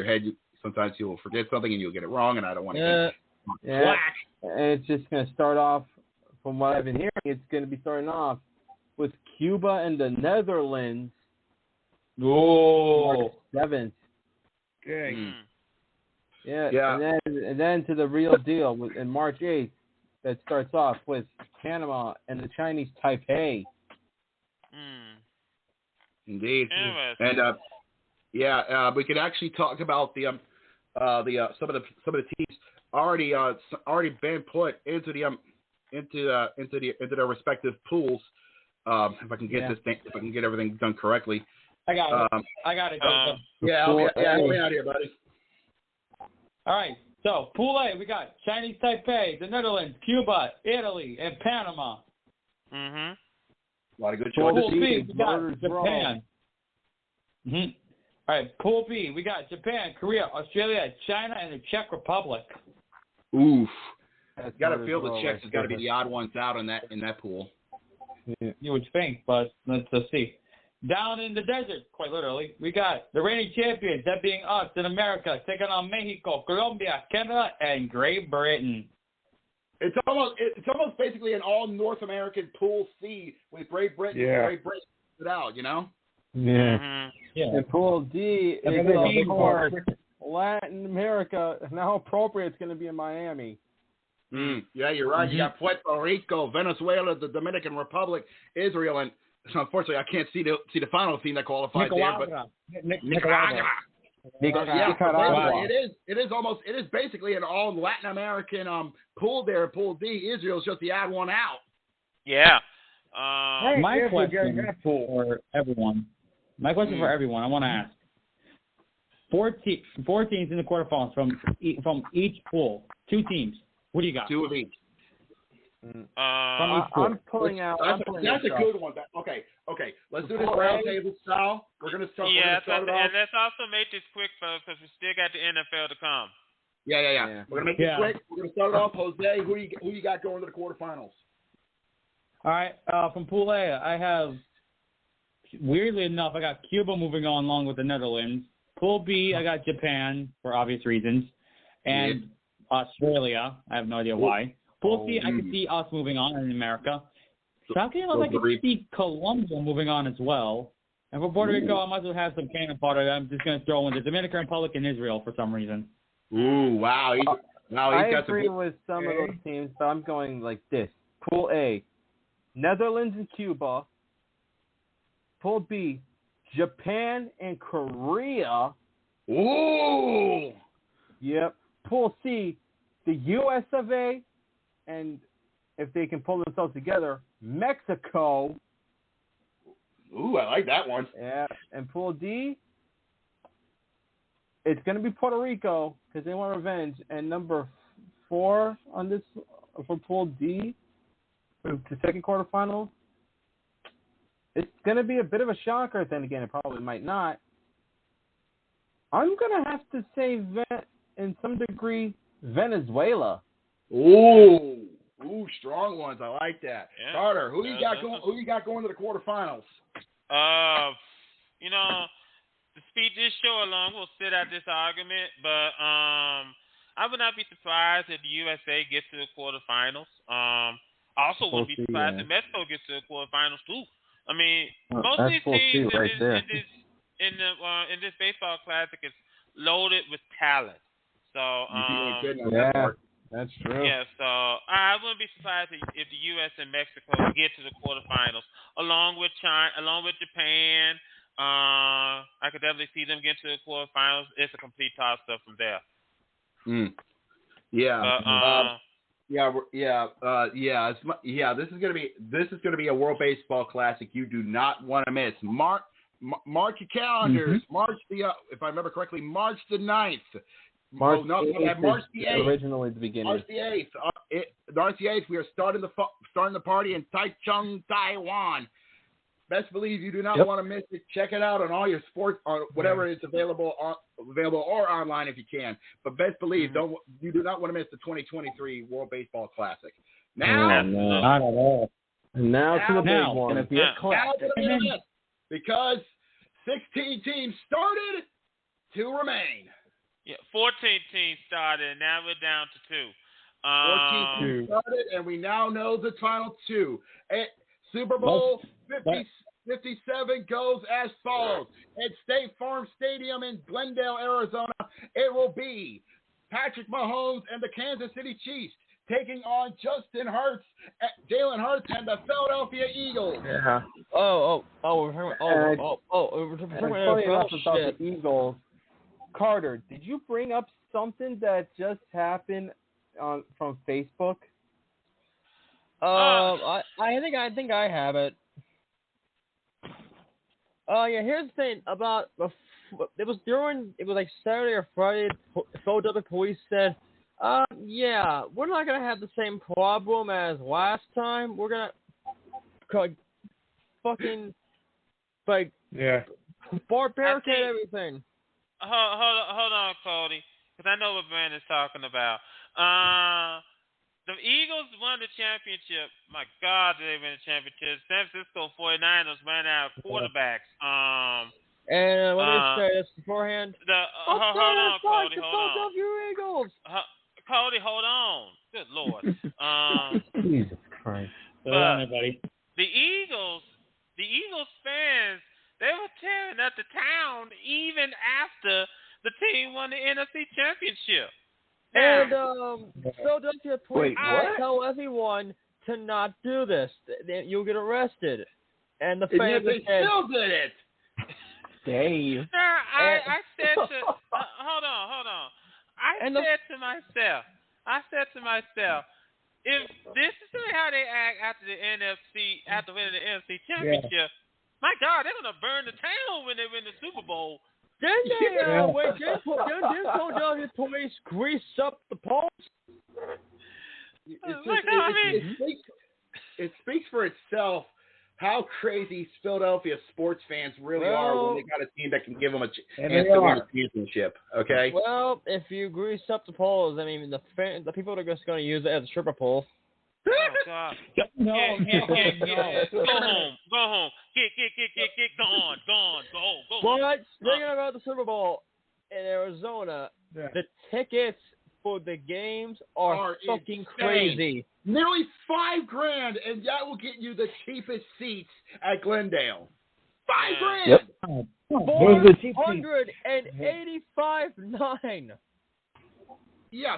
sometimes you'll forget something and you'll get it wrong, and I don't want to get black. It's just gonna start off from what I've been hearing. It's gonna be starting off with Cuba and the Netherlands. March 7th. Okay. Yeah. And then to the real deal in March 8th. That starts off with Panama and the Chinese Taipei. Indeed. And we could actually talk about the some of the teams already been put into their respective pools. If I can get if I can get everything done correctly. I got it. Help me out here, buddy. All right. So, Pool A, we got Chinese Taipei, the Netherlands, Cuba, Italy, and Panama. A lot of good choices. Pool B, we got Japan. All right, Pool B, we got Japan, Korea, Australia, China, and the Czech Republic. Oof. Got to feel the Czechs has got to be the odd ones out in that pool. You would think, but let's see. Down in the desert, quite literally, we got the reigning champions, that being us in America, taking on Mexico, Colombia, Canada, and Great Britain. It's almost basically an all North American Pool C with Great Britain. Great Britain it out, you know. Yeah. And Pool D is for Latin America. And how appropriate it's going to be in Miami. Yeah, you're right. You got Puerto Rico, Venezuela, the Dominican Republic, Israel, and unfortunately, I can't see the final team that qualified Nicaragua. there, but Nicaragua. It is basically an all Latin American pool there. Pool D. Israel's just the odd one out. Yeah. My question for everyone. I want to ask. 4 teams in the quarterfinals from each pool. 2 teams. What do you got? 2 of each. I'm pulling out. That's a good one. Okay. Let's do this roundtable style. We're gonna start. Yeah, we're gonna start it off. and let's also make this quick, folks, because we still got the NFL to come. Yeah. We're gonna make it quick. We're gonna start it off. Jose, who you got going to the quarterfinals? All right, from Pool A, I have, weirdly enough, I got Cuba moving on along with the Netherlands. Pool B, I got Japan for obvious reasons, and Australia. I have no idea why. Pool C, I could see us moving on in America. South Carolina, I could see Colombia moving on as well. And for Puerto Rico, I might as well have some cannon fodder. I'm just going to throw in the Dominican Republic and Israel for some reason. Ooh, wow. I agree with some of those teams, but I'm going like this. Pool A, Netherlands and Cuba. Pool B, Japan and Korea. Ooh. Yep. Pool C, the US of A, and if they can pull themselves together, Mexico. Ooh, I like that one. Yeah. And Pool D, it's going to be Puerto Rico because they want revenge. And number 4 on this for Pool D, the second quarterfinal, it's going to be a bit of a shocker. Then again, it probably might not. I'm going to have to say, in some degree, Venezuela. Ooh, strong ones. I like that. Yeah. Carter, who you got going to the quarterfinals? To speed this show along, we'll sit out this argument, but I would not be surprised if the USA gets to the quarterfinals. Also wouldn't be surprised if Mexico gets to the quarterfinals too. I mean, most of these teams in this baseball classic is loaded with talent. So that's true. Yeah, so I wouldn't be surprised if the U.S. and Mexico get to the quarterfinals, along with China, along with Japan. I could definitely see them get to the quarterfinals. It's a complete toss-up from there. Yeah. This is gonna be a World Baseball Classic you do not want to miss. Mark your calendars. If I remember correctly, March the 9th. March the 8th. Originally the beginning. March the 8th. March the 8th. We are starting the party in Taichung, Taiwan. Best believe you do not want to miss it. Check it out on all your sports, on whatever is available or online if you can. But best believe you do not want to miss the 2023 World Baseball Classic. Now, not at all. Now to the big one. Gonna be a classic. Because 16 teams started to remain. Yeah, 14 teams started, and now we're down to 2. 14 teams started, and we now know the final 2. Super Bowl 57 goes as follows. At State Farm Stadium in Glendale, Arizona, it will be Patrick Mahomes and the Kansas City Chiefs taking on Jalen Hurts and the Philadelphia Eagles. Yeah. We're talking about the Eagles. Carter, did you bring up something that just happened from Facebook? I think I have it. Here's the thing about it was like Saturday or Friday. Philadelphia police said, we're not gonna have the same problem as last time. We're gonna fucking barricade everything. Hold on, Cody, because I know what Brandon's talking about. The Eagles won the championship. My God, did they win the championship? San Francisco 49ers ran out of quarterbacks. And what did you say this beforehand? Hold on, Cody. Eagles. Cody, hold on. Good Lord. Jesus Christ. Everybody. The Eagles fans, they were tearing up the town even after the team won the NFC Championship. And Philadelphia police tell everyone to not do this. You'll get arrested. And the fans still did it. Dave. I said to hold on. I said to myself, if this is how they act after winning the NFC Championship, my God, they're gonna burn the town when they win the Super Bowl. Then Philadelphia police grease up the polls. It speaks for itself how crazy Philadelphia sports fans really are when they got a team that can give them a chance to win a championship. Okay. Well, if you grease up the polls, I mean, the people are just going to use it as a stripper pole. Oh God! No. Go home. Get gone. Go. But speaking about the Super Bowl in Arizona, the tickets for the games are fucking insane. crazy. Nearly $5,000, and that will get you the cheapest seats at Glendale. $5,000. Yep. Those are the cheap seats. $485.9. Yeah,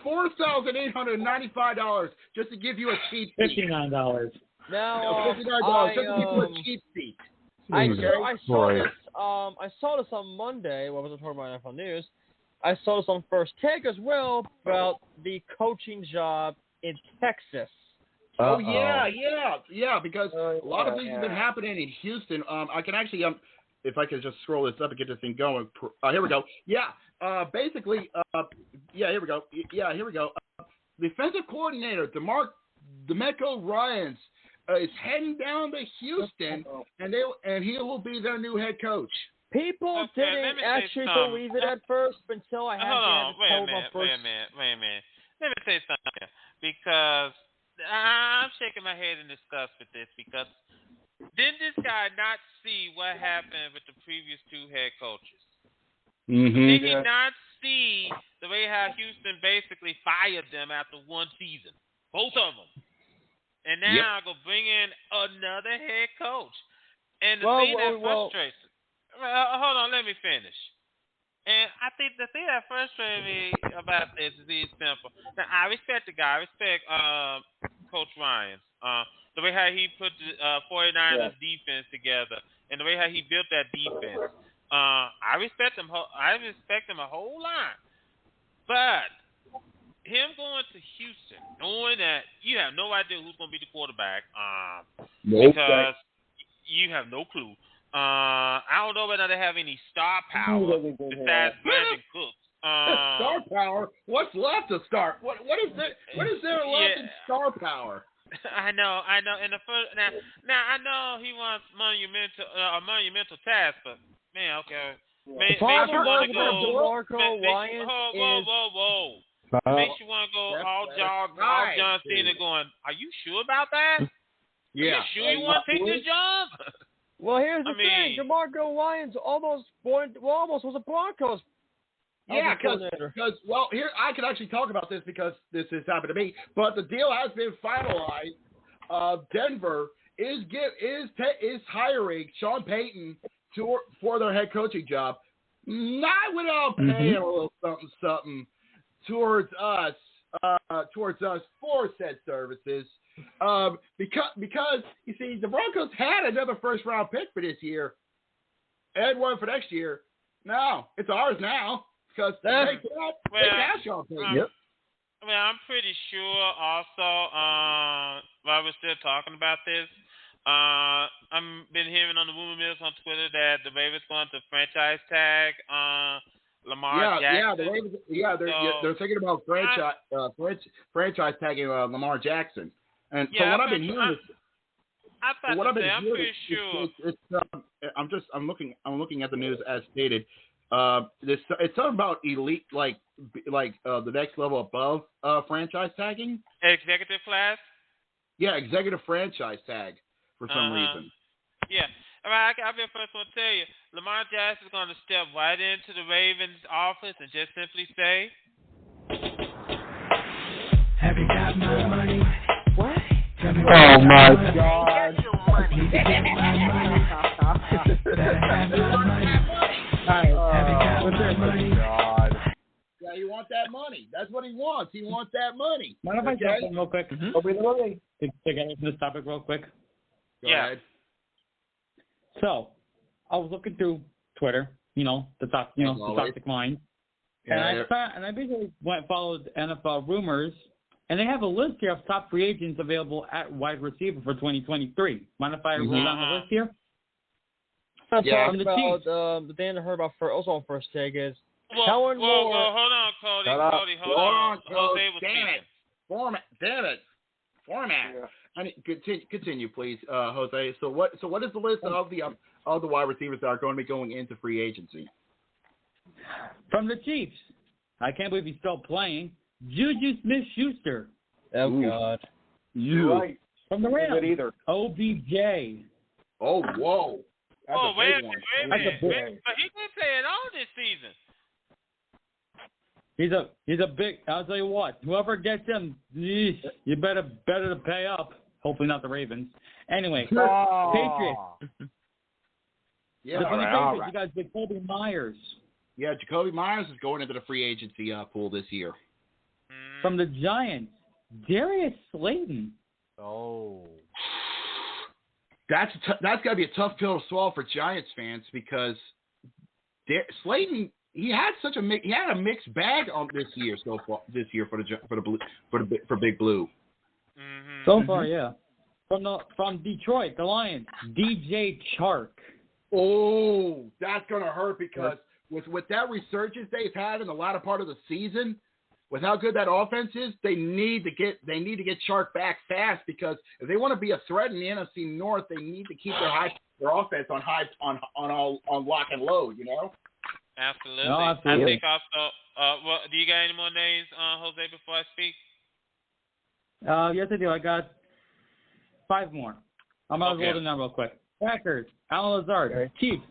$4,895 just to give you a cheap seat. $59. Now, $59 just to give you a cheap seat. I saw this on Monday. What was I talking about NFL News? I saw this on First Take as well about the coaching job in Texas. Oh yeah, because a lot of things have been happening in Houston. I can actually if I could just scroll this up and get this thing going. Here we go. Yeah, basically, here we go. Yeah, here we go. Defensive coordinator DeMeco Ryans is heading down to Houston, and he will be their new head coach. People didn't actually believe it at first until I had to tell them first. Wait a minute. Let me say something, because I'm shaking my head in disgust with this, because didn't this guy not see what happened with the previous two head coaches? Did he not see the way how Houston basically fired them after one season? Both of them. And now go bring in another head coach. And the thing that frustrates me. Hold on, let me finish. And I think the thing that frustrated me about this is simple. Now, I respect the guy. I respect Coach Ryan. The way how he put the 49ers defense together, and the way how he built that defense. I respect him. I respect him a whole lot. But him going to Houston, knowing that you have no idea who's going to be the quarterback, because you have no clue. I don't know whether they have any star power besides Brandon Cooks. Star power? What's left to start? What is there? What is there left in star power? I know. In the first now I know he wants a monumental task, but man, okay. Makes you want to go. Whoa. Makes you want to go all John Cena going. Are you sure about that? Yeah. Are you sure you want to take this job? Well, here's the thing. DeMarco Ryans almost was a Broncos. Yeah, because here I can actually talk about this because this has happened to me. But the deal has been finalized. Denver is hiring Sean Payton for their head coaching job, not without paying a little something towards us for said services. Because you see, the Broncos had another first round pick for this year and one for next year. No, it's ours now because they got Sean Payton. I'm pretty sure also, while we're still talking about this, I've been hearing on the rumor mills on Twitter that the Ravens going to franchise tag Lamar Jackson. They're thinking about franchise tagging Lamar Jackson. And so what I've been hearing is, I'm pretty sure. I'm looking at the news as stated. It's something about elite, like the next level above franchise tagging. Executive class. Yeah, executive franchise tag for some reason. Yeah, I'll be the first one to tell you. Lamar Jackson is going to step right into the Ravens office and just simply say, "Have you got my money?" What? Oh my God! Yeah, you want that money. That's what he wants. He wants that money. Mind if I jump in real quick? To get into this topic real quick. Go ahead. So, I was looking through Twitter, the toxic mind, and I basically followed NFL rumors, and they have a list here of top free agents available at wide receiver for 2023. Mind if I roll down the list here? Talking about the thing I heard about also on First Take is hold on, Cody. Hold on. Jose was speaking. format. Damn it, format. Yeah. I mean, continue, please, Jose. So what is the list of the wide receivers that are going to be going into free agency? From the Chiefs, I can't believe he's still playing. Juju Smith-Schuster. Oh, Ooh. God. You. Right. From the Good Rams, either. OBJ. Oh, whoa. That's a wait big a one. minute. That's a big- But he been playing all this season. He's a big. I'll tell you what. Whoever gets him, you better to pay up. Hopefully not the Ravens. Anyway, Patriots. Yeah, From the all Patriots, right. you got Jacoby Myers. Yeah, Jacoby Myers is going into the free agency pool this year. From the Giants, Darius Slayton. Oh. That's got to be a tough pill to swallow for Giants fans because Slayton he had a mixed bag on this year so far for Big Blue. Mm-hmm. So far, yeah. From Detroit, the Lions, DJ Chark. Oh, that's gonna hurt because with that resurgence they've had in the latter part of the season, with how good that offense is, they need to get Chark back fast because if they want to be a threat in the NFC North, they need to keep their offense on lock and load. You know. Absolutely. No, absolutely. I think also. Well, do you got any more names, Jose, before I speak? Yes, I do. I got 5 more. I'm going to roll them down real quick. Packers, Alan Lazard. Chiefs,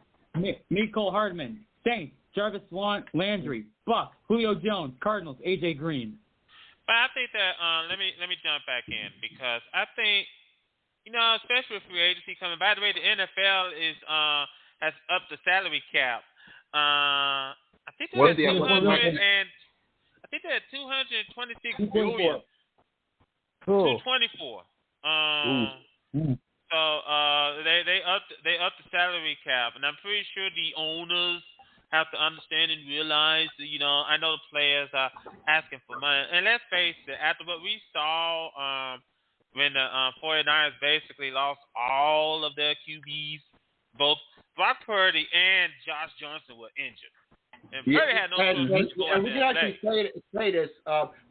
Mecole Hardman. Saints, Jarvis Landry. Bucks, Julio Jones. Cardinals, A.J. Green. But I think that let me jump back in because I think especially with free agency coming. By the way, the NFL has upped the salary cap. I think they're at 226 billion. 224. So they upped the salary cap, and I'm pretty sure the owners have to understand and realize that, I know the players are asking for money. And let's face it, after what we saw when the 49ers basically lost all of their QBs, both Brock Purdy and Josh Johnson were injured. And Purdy had no choice to go out and we there can and play. actually say this,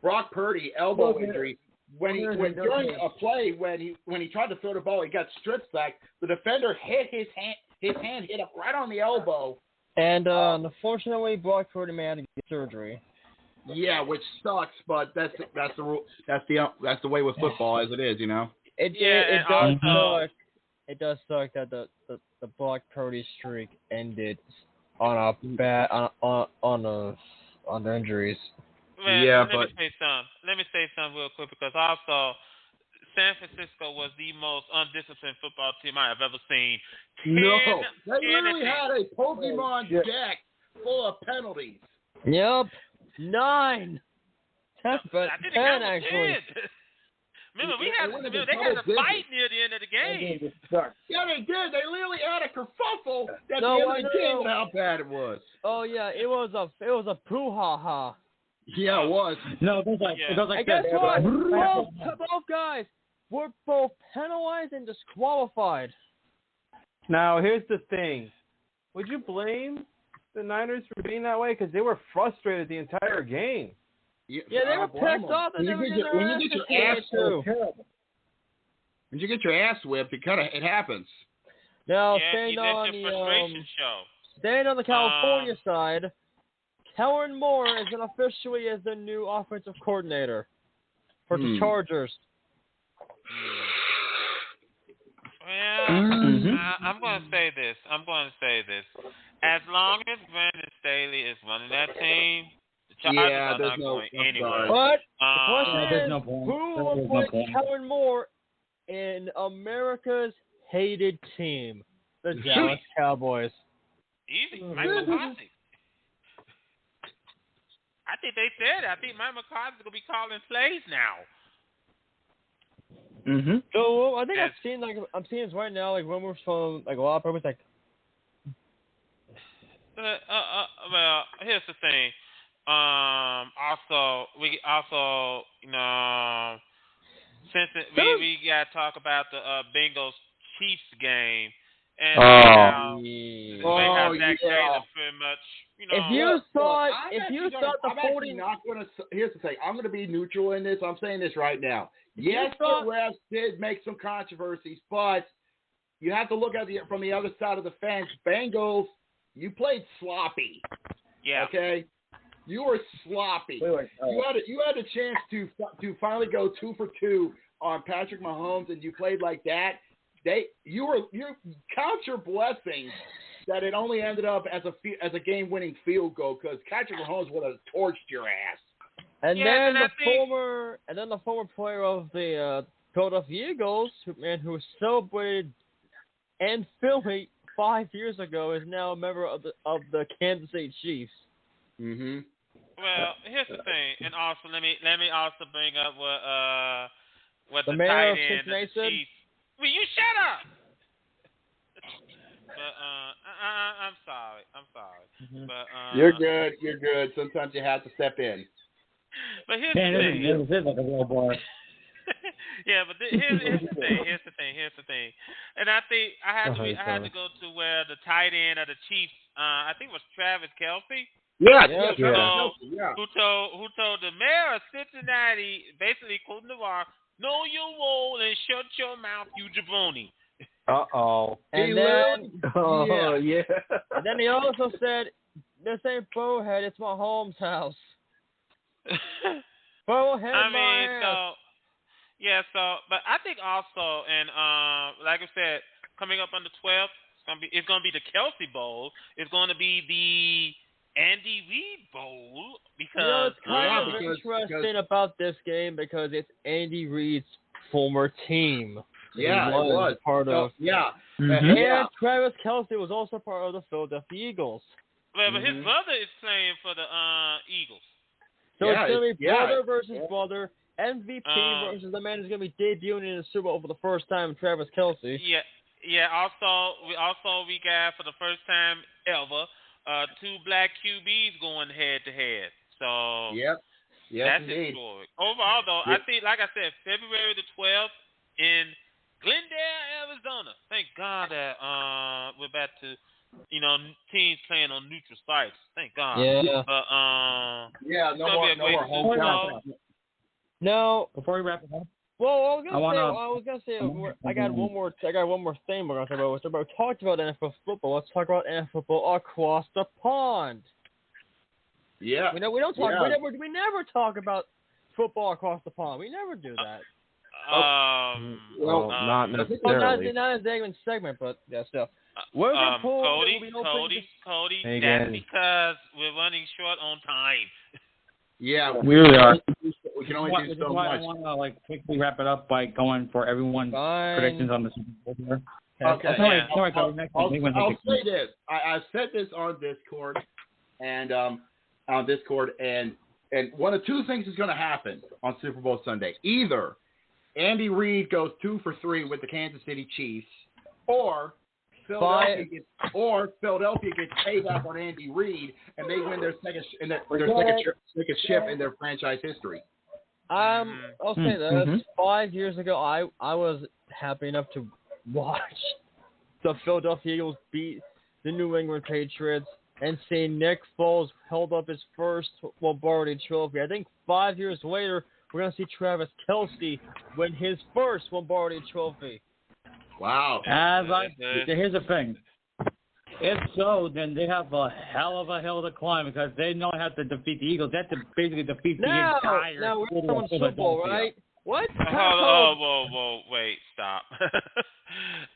Brock Purdy, elbow injury, during a play when he tried to throw the ball, he got strip sacked. The defender hit his hand hit up right on the elbow. And unfortunately, Brock Purdy had to get surgery. Yeah, which sucks, but that's the rule. That's the way with football as it is, It does suck that the Brock Purdy streak ended on the injuries. Well, let me say something real quick because also San Francisco was the most undisciplined football team I have ever seen. No, they literally had a Pokemon deck full of penalties. Yep, 9. But I think 10 actually. 10. Remember, they had a fight near the end of the game. Yeah, they did. They literally had a kerfuffle at the end of the game. How bad it was. Oh yeah, it was a brouhaha. Yeah, it was. No, it was like and guess what? Both guys were both penalized and disqualified. Now, here's the thing. Would you blame the Niners for being that way? Because they were frustrated the entire game. Yeah, they were pissed off that they were getting their ass kicked. When you get your ass whipped, it happens. Now, staying on the California side, Kellen Moore is officially as the new offensive coordinator for the Chargers. Well, I'm going to say this. As long as Brandon Staley is running that team, the Chargers are not going anywhere. But the question is, who will put Kellen Moore in America's hated team, the Dallas Cowboys? Easy, Mike McCarthy. I think they said it. I think Mike McCarthy's going to be calling plays now. Mm-hmm. So I think I'm seeing this right now, like rumors from a lot of people, like. Well, here's the thing. Since we got to talk about the Bengals Chiefs game, And how Zach yeah. Taylor pretty much, If you thought the I'm actually 40, not going to. Here's the thing. I'm going to be neutral in this. I'm saying this right now. Yes, the refs did make some controversies, but you have to look at it from the other side of the fence. Bengals, you played sloppy. Yeah. Okay. You were sloppy. You had a chance to finally go 2 for 2 on Patrick Mahomes, and you played like that. You count your blessings that it only ended up as a game-winning field goal, because Patrick Mahomes would have torched your ass. And then the former player of the Philadelphia Eagles, who celebrated in Philly 5 years ago, is now a member of the Kansas City Chiefs. Mm-hmm. Well, here's the thing, and also let me also bring up what the mayor tight of end of the Cincinnati. Chiefs. Will you shut up? But I'm sorry. Mm-hmm. But You're good. Sometimes you have to step in. But here's the thing. This is like a real boy. Yeah, but here's the thing. And I think I had to go to where the tight end of the Chiefs, I think it was Travis Kelce. Yeah. Who told the mayor of Cincinnati, basically quoting the bar, know your role and shut your mouth, you jabroni. Uh-oh. And then, and then he also said, "This ain't Bowhead, it's my home's house." Bowhead, but I think also, and like I said, coming up on the 12th, it's gonna be the Kelsey Bowl. It's gonna be the Andy Reid Bowl, because it's kind of interesting about this game because it's Andy Reid's former team. Yeah, it was part of. Yeah. Mm-hmm. And Travis Kelce was also part of the Philadelphia Eagles. Well, but his brother is playing for the Eagles. So it's going to be brother versus brother. MVP versus the man who's going to be debuting in the Super Bowl for the first time, Travis Kelce. Yeah. Also, we got for the first time ever 2 black QBs going head to head. So that's historic. Overall, though, I think, like I said, February the 12th in Glendale, Arizona. Thank God that we're back to teams playing on neutral sites. Thank God. Yeah. But no more home. No. Before we wrap it up. Well, I was gonna say I got one more thing we're gonna talk about. We talked about NFL football. Let's talk about NFL football across the pond. Yeah. We don't talk. Yeah. We never talk about football across the pond. We never do that. Not necessarily. Not a segment, but yeah, still. We're gonna pull. Cody. That's because we're running short on time. Yeah, we really are. We can only do so much. I want to quickly wrap it up by going for everyone's predictions on the Super Bowl here. Okay. I'll say this. I've said this on Discord, and one of two things is going to happen on Super Bowl Sunday. Either Andy Reid goes 2 for 3 with the Kansas City Chiefs, or Philadelphia gets payback on Andy Reid, and they win their second ship in their franchise history. I'll say this. 5 years ago, I was happy enough to watch the Philadelphia Eagles beat the New England Patriots and see Nick Foles held up his first Lombardi trophy. I think 5 years later, we're going to see Travis Kelce win his first Lombardi trophy. Wow. Here's the thing. If so, then they have a hell of a hill to climb because they know how to defeat the Eagles. They have to basically defeat the entire Now we're on Super Bowl, right? What? Whoa, wait, stop.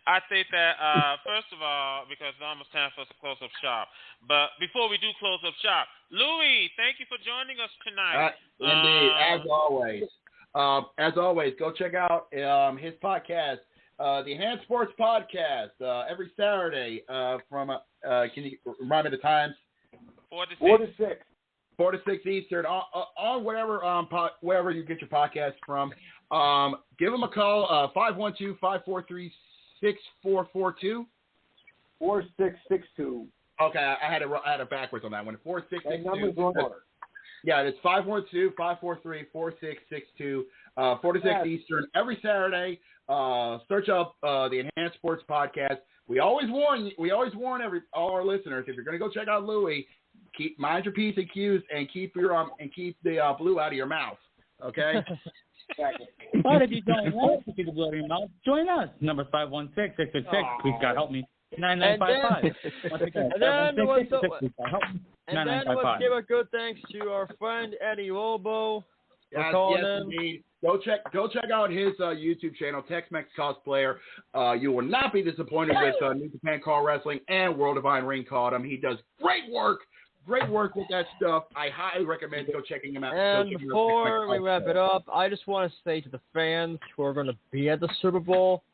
I think that, first of all, because it's almost time for us to close up shop. But before we do close up shop, Louis, thank you for joining us tonight. Indeed, as always, go check out his podcast. The Enhanced Sports Podcast every Saturday from can you remind me the times? 4 to 6. 4 to 6 Eastern on wherever you get your podcast from. Give them a call 512-543-6442. 4662. Okay, I had it backwards on that one. 4662. That number's wrong. Yeah, it's 512-543-4662. 4 to 6 Eastern every Saturday. Search up the Enhanced Sports Podcast. We always warn all our listeners, if you're going to go check out Louie, mind your P's and Q's and keep the blue out of your mouth. Okay. But if you don't want to keep the blue out of your mouth, join us. Number 516-666. Please God help me. 9955. And then let's give a good thanks to our friend Eddie Lobo. Yes, indeed. Go check out his YouTube channel, Tex-Mex Cosplayer. You will not be disappointed with New Japan Call Wrestling and World Divine Ring Caught him. He does great work with that stuff. I highly recommend go checking him out. And before we wrap it up, I just want to say to the fans who are going to be at the Super Bowl,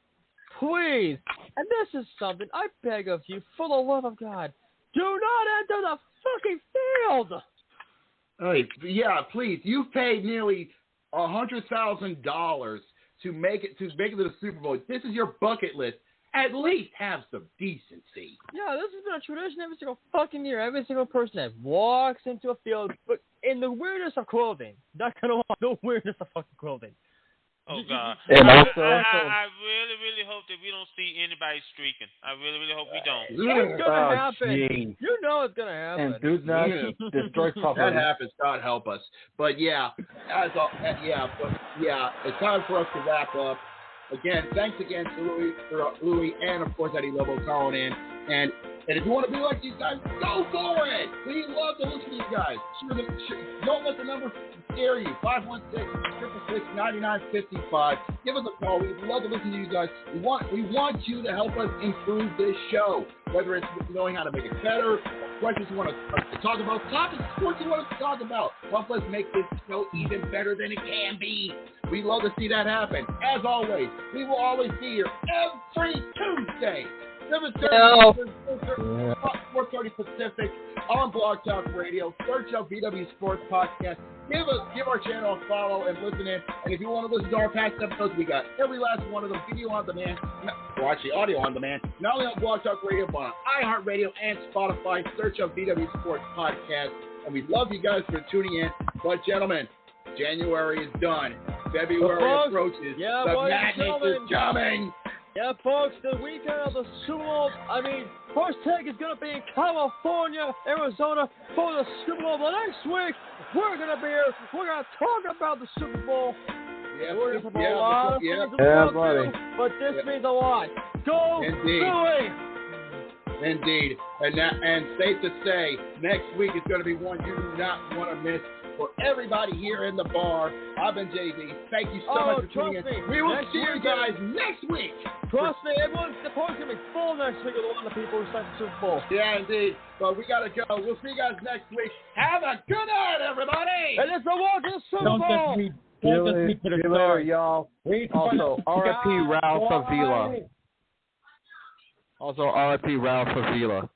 please, and this is something I beg of you, for the love of God, do not enter the fucking field. Hey, yeah, please. You've paid nearly $100,000 to make it to the Super Bowl. This is your bucket list. At least have some decency. Yeah, this has been a tradition every single fucking year. Every single person that walks into a field, but in the weirdest of clothing. Not gonna lie, the weirdest of fucking clothing. Oh, God. And I also, really, really hope that we don't see anybody streaking. I really, really hope we don't. It's gonna happen. Geez. You know it's gonna happen. And do not destroy property. That happens. God help us. But yeah, it's time for us to wrap up. Again, thanks again to Louie and of course Eddie Lobo calling in. And if you want to be like these guys, go for it. We love to listen to you guys. Don't let the number scare you. 516-666-9955. Give us a call. We'd love to listen to you guys. We want you to help us improve this show. Whether it's knowing how to make it better, questions you want to talk about, topics, sports you want us to talk about. Help us make this show even better than it can be. We'd love to see that happen. As always, we will always be here every Tuesday. 4:30 Pacific on Blog Talk Radio. Search up VWU Sports Podcast. Give our channel a follow and listen in. And if you want to listen to our past episodes, we got every last one of them video on demand, or actually audio on demand, not only on Blog Talk Radio, but on iHeartRadio and Spotify. Search up VWU Sports Podcast. And we love you guys for tuning in. But gentlemen, January is done. February approaches. Yeah, the madness is coming. Yeah, folks, the weekend of the Super Bowl, first take is going to be in California, Arizona for the Super Bowl. But next week, we're going to be here. We're going to talk about the Super Bowl. Yeah, we're going to talk about a lot of things but this means a lot. Go Louie! Indeed. And safe to say, next week is going to be one you do not want to miss. For everybody here in the bar, I've been JV. Thank you so much for tuning in. We will see you guys next week. Trust me, the park's going to be full next week with a lot of people who signed the Super Bowl. Yeah, indeed. But we got to go. We'll see you guys next week. Have a good night, everybody. And it's the walk to the Super Bowl. See you later, y'all. Also, R.I.P. Ralph Avila. Also, R.I.P. Ralph Avila.